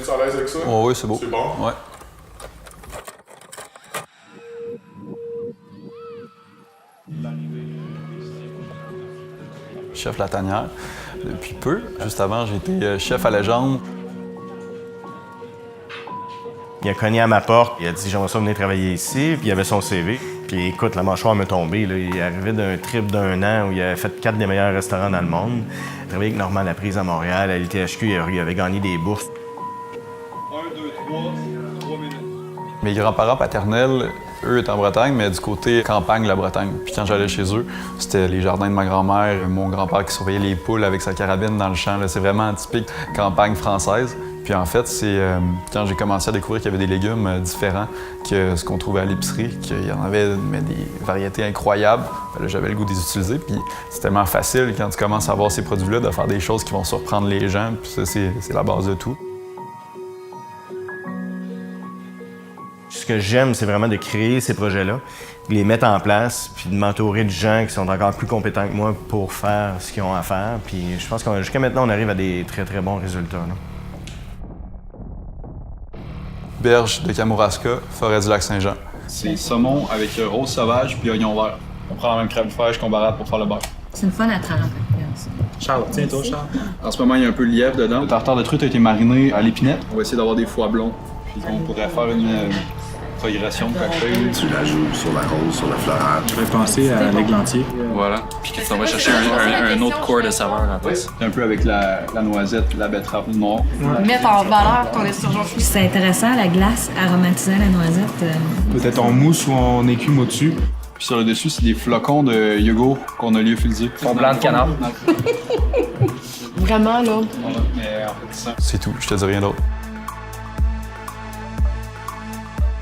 es-tu à l'aise avec ça? Oh, oui, c'est beau. C'est bon? Ouais. Chef La Tanière depuis peu. Juste avant, j'ai été chef à Légende. Il a cogné à ma porte, il a dit « J'aimerais ça venir travailler ici », puis il avait son CV. Puis écoute, la mâchoire m'est tombée. Là. Il est arrivé d'un trip d'un an où il avait fait 4 des meilleurs restaurants dans le monde. Il a travaillé avec Normand Laprise à Montréal, à l'ITHQ, il avait gagné des bourses. 1, 2, 3 minutes. Mes grands-parents paternels, eux, étaient en Bretagne, mais du côté campagne de la Bretagne. Puis quand j'allais chez eux, c'était les jardins de ma grand-mère, mon grand-père qui surveillait les poules avec sa carabine dans le champ. C'est vraiment typique campagne française. Puis en fait, c'est quand j'ai commencé à découvrir qu'il y avait des légumes différents que ce qu'on trouvait à l'épicerie, qu'il y en avait mais des variétés incroyables. Là, j'avais le goût de les utiliser. Puis c'est tellement facile quand tu commences à avoir ces produits-là de faire des choses qui vont surprendre les gens. Puis ça, c'est la base de tout. Ce que j'aime, c'est vraiment de créer ces projets-là, de les mettre en place, puis de m'entourer de gens qui sont encore plus compétents que moi pour faire ce qu'ils ont à faire. Puis je pense que jusqu'à maintenant, on arrive à des très, très bons résultats. Là. Berge de Kamouraska, forêt du lac Saint-Jean. C'est saumon avec rose sauvage puis oignon vert. On prend la même crème fraîche qu'on barate pour faire le beurre. C'est une fun à tremper. Charles, tiens-toi, Charles. En ce moment, il y a un peu de lièvre dedans. Le tartare de truite a été mariné à l'épinette. On va essayer d'avoir des foies blonds. Puis on pourrait faire une progression de cocktail. Tu la joues sur la rose, sur la florale. Je vais penser à l'églantier. Voilà. Puis on va chercher un autre corps de saveur en place. Un peu avec la noisette, la betterave noire. Mettre en valeur ton esturgeon. C'est intéressant, la glace aromatisant la noisette. Peut-être en mousse ou en écume au-dessus. Puis sur le dessus, c'est des flocons de yogourt qu'on a lyophilisé. Fond blanc de canard. Vraiment, là. Voilà. Mais en fait, ça. C'est tout, je te dis rien d'autre.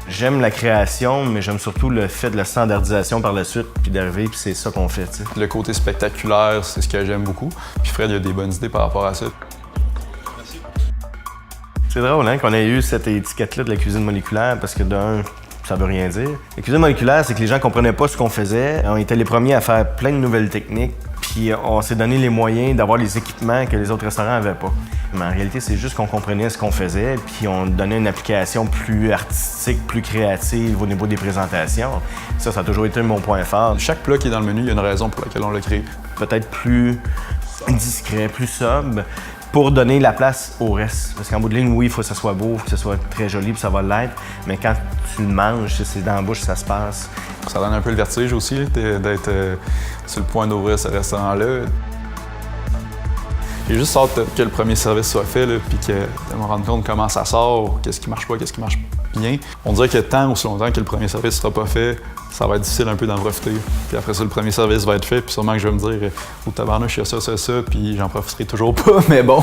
J'aime la création, mais j'aime surtout le fait de la standardisation par la suite, puis d'arriver, puis c'est ça qu'on fait, tu sais. Le côté spectaculaire, c'est ce que j'aime beaucoup. Puis Fred, il a des bonnes idées par rapport à ça. C'est drôle, hein, qu'on ait eu cette étiquette-là de la cuisine moléculaire, parce que d'un, ça veut rien dire. La cuisine moléculaire, c'est que les gens comprenaient pas ce qu'on faisait. On était les premiers à faire plein de nouvelles techniques, puis on s'est donné les moyens d'avoir les équipements que les autres restaurants avaient pas. Mais en réalité, c'est juste qu'on comprenait ce qu'on faisait, puis on donnait une application plus artistique, plus créative au niveau des présentations. Ça a toujours été mon point fort. Chaque plat qui est dans le menu, il y a une raison pour laquelle on l'a créé. Peut-être plus discret, plus sobre, pour donner la place au reste. Parce qu'en bout de ligne, oui, il faut que ça soit beau, il faut que ça soit très joli, puis ça va l'être. Mais quand tu le manges, c'est dans la bouche que ça se passe. Ça donne un peu le vertige aussi d'être sur le point d'ouvrir ce restaurant-là. J'ai juste hâte que le premier service soit fait, puis de me rendre compte comment ça sort, qu'est-ce qui marche pas, qu'est-ce qui marche bien. On dirait que tant ou si longtemps que le premier service sera pas fait, ça va être difficile un peu d'en profiter. Puis après ça, le premier service va être fait, puis sûrement que je vais me dire « Oh tabarnouche, il y a ça, puis j'en profiterai toujours pas, mais bon. »